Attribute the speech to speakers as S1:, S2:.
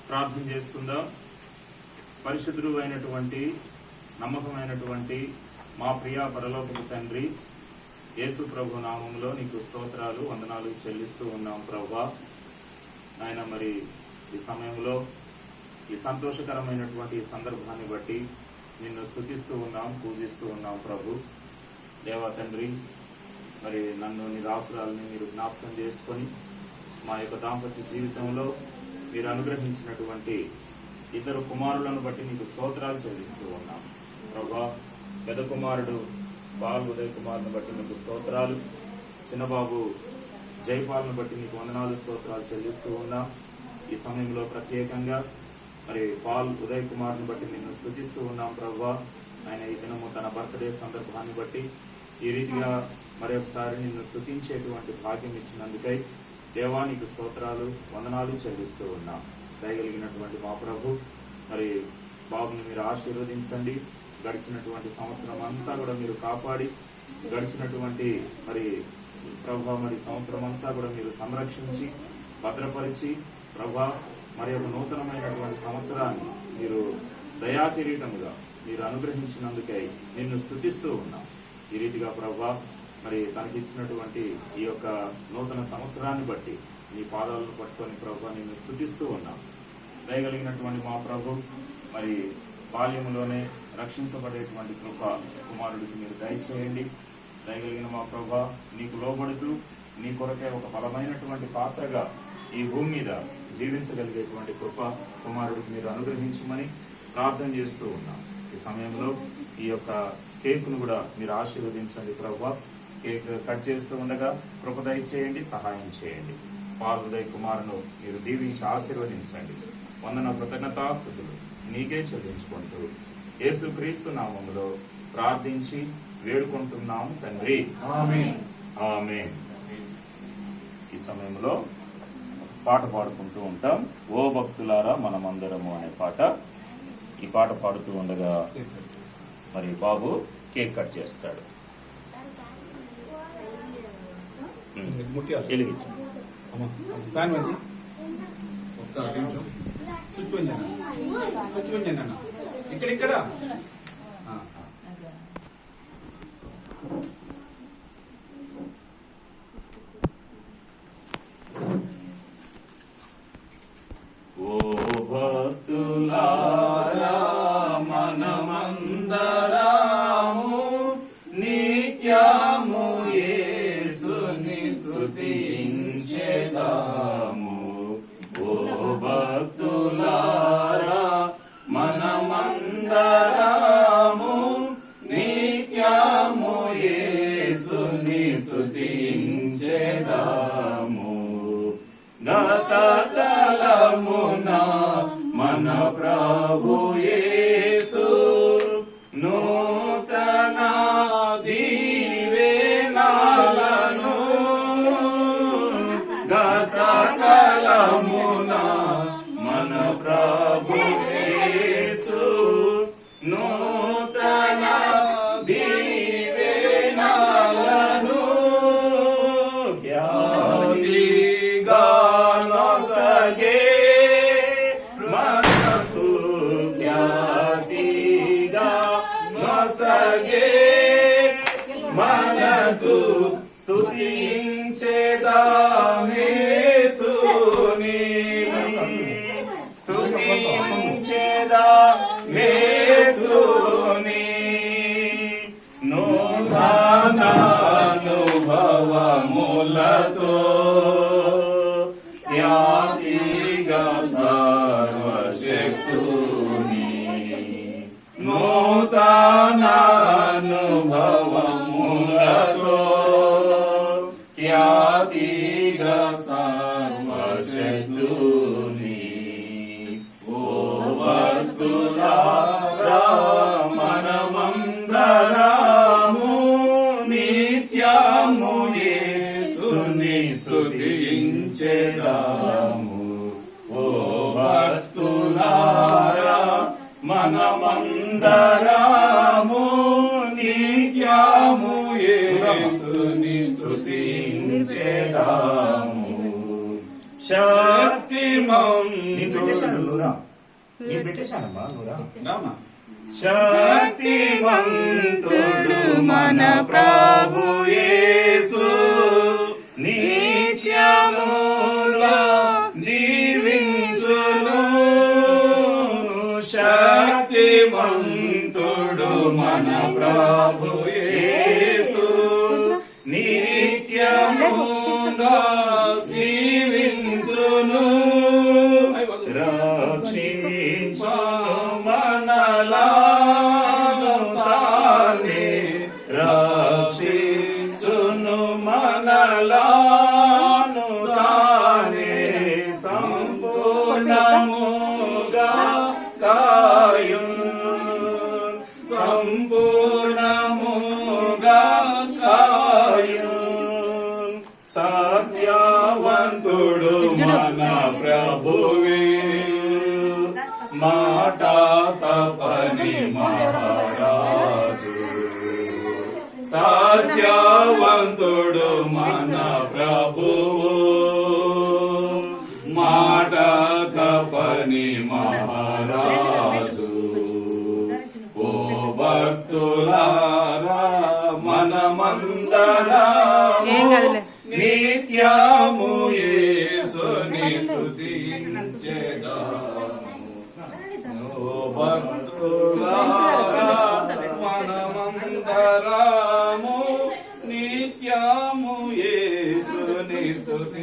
S1: ప్రార్థన చేసుకుందాం. పరిశుద్ధుడు అయినటువంటి నమ్మకమైనటువంటి మా ప్రియ పరలోకపు తండ్రి, యేసు ప్రభు నామంలో నీకు స్తోత్రాలు వందనాలు చెల్లిస్తూ ఉన్నాం ప్రభువా. ఆయన మరి ఈ సమయంలో ఈ సంతోషకరమైనటువంటి సందర్భాన్ని బట్టి నిన్ను స్తుతిస్తూ ఉన్నాం, పూజిస్తూ ఉన్నాం ప్రభు. దేవా తండ్రి, మరి నన్ను నీ దాసురాలని మీరు జ్ఞాపకం చేసుకొని మా యొక్క దాంపత్య జీవితంలో మీరు అనుగ్రహించినటువంటి ఇద్దరు కుమారులను బట్టి నీకు స్తోత్రాలు చెల్లిస్తూ ఉన్నాం ప్రభా. పెద్ద కుమారుడు బాల్ ఉదయ్ కుమార్ను బట్టి నీకు స్తోత్రాలు, చిన్నబాబు జైపాల్ను బట్టి నీకు వందనాలు స్తోత్రాలు చెల్లిస్తూ ఉన్నాం. ఈ సమయంలో ప్రత్యేకంగా మరి పాల్ ఉదయ్ కుమార్ను బట్టి నిన్ను స్తుతిస్తూ ఉన్నాం ప్రభా. ఆయన ఈ దినము తన బర్త్డే సందర్భాన్ని బట్టి ఈ రీతిగా మరొకసారి నిన్ను స్తుతించేటువంటి భాగ్యం ఇచ్చినందుకై దేవానికి స్తోత్రాలు వందనాలు చెల్లిస్తూ ఉన్నాం. దయగలిగినటువంటి మా ప్రభు, మరి బాబుని మీరు ఆశీర్వదించండి. గడిచినటువంటి సంవత్సరం అంతా కూడా మీరు కాపాడి, గడిచినటువంటి మరి ప్రభా మరి సంవత్సరం అంతా కూడా మీరు సంరక్షించి భద్రపరిచి ప్రభా మరి ఒక నూతనమైనటువంటి సంవత్సరాన్ని మీరు దయాకిరీటముగా మీరు అనుగ్రహించినందుకై నిన్ను స్తుతిస్తూ ఉన్నాం. ఈ రీతిగా ప్రభా మరి తనకిచ్చినటువంటి ఈ యొక్క నూతన సంవత్సరాన్ని బట్టి నీ పాదాలను పట్టుకొని ప్రభా నిన్ను స్తుతిస్తూ ఉన్నాం. దయగలిగినటువంటి మా ప్రభు, మరి బాల్యంలోనే రక్షించబడేటువంటి కృప కుమారుడికి మీరు దయచేయండి. దయగలిగిన మా ప్రభా, నీకు లోబడుతూ నీ కొరకే ఒక బలమైనటువంటి పాత్రగా ఈ భూమి మీద జీవించగలిగేటువంటి కృప కుమారుడికి మీరు అనుగ్రహించమని ప్రార్థన చేస్తూ ఉన్నాం. ఈ సమయంలో ఈ యొక్క కేకును కూడా మీరు ఆశీర్వదించండి ప్రభా. కేక్ కట్ చేస్తూ ఉండగా కృప దయచేయండి, సహాయం చేయండి. పాల్ ఉదయ్ కుమార్ను మీరు దీవించి ఆశీర్వదించండి. వందన కృతజ్ఞతాస్తుతులు నీకే చెల్లించుకుంటూ యేసుక్రీస్తు నామములో ప్రార్థించి వేడుకుంటున్నాము తండ్రి, ఆమేన్. ఆమేన్. ఈ సమయంలో పాట పాడుకుంటూ ఉంటాం. ఓ భక్తులారా మనమందరము అనే పాట. ఈ పాట పాడుతూ ఉండగా మరి బాబు కేక్ కట్ చేస్తాడు.
S2: ఇక్కడ
S1: ఓ భక్తులారా మనమందరము నిత్యము యేసుని స్తుతించెదము. ఓ భక్తులారా మనమందరము నిత్యము యేసుని స్తుతించెదము. గతకాలమున మన ప్రభు యేసు నూతన దీవెనలను గతకాలమున మన ప్రభు యేసు నూతన దీవెనలను మనకు స్తుతించెదమేసుని స్తుతించెదమేసుని నూతన అనుభవములతో త్యాగిగా సర్వశక్తుని నూతన అనుభవములతో ఖ్యాతిగా సర్వశక్తుని. ఓ భక్తులారా మనమందరము నిత్యము యేసుని స్తుతించెదము. ఓ భక్తులారా మనమందరము నిత్యము యేసుని స్తుతించెదము. నేను పెట్టేశాను నూరా, నేను పెట్టేశానమ్మా నూరా.
S2: రామా.
S1: శక్తిమంతుడు మన ప్రభు యేసు నిత్యముగా దీవించును. శక్తిమంతుడు మన ప్రభు యేసు నిత్యముగా దీవించును. రక్షించు మనలను తానే, రక్షించును మనలను తానే, సంపూర్ణముగా కాయును, సంపూర్ణముగా కాయును. సత్యవంతుడు మన ప్రభువే, మాట తపని మహారాజు. సత్యవంతుడు మన ప్రభువు, మాట తపని మహారాజు. ఓ భక్తులారా మనమందరా నిత్యము యేసుని స్తుతించెదము. ఓ భక్తులారా మనమందరము నిత్యము యేసుని స్తుతించెదము.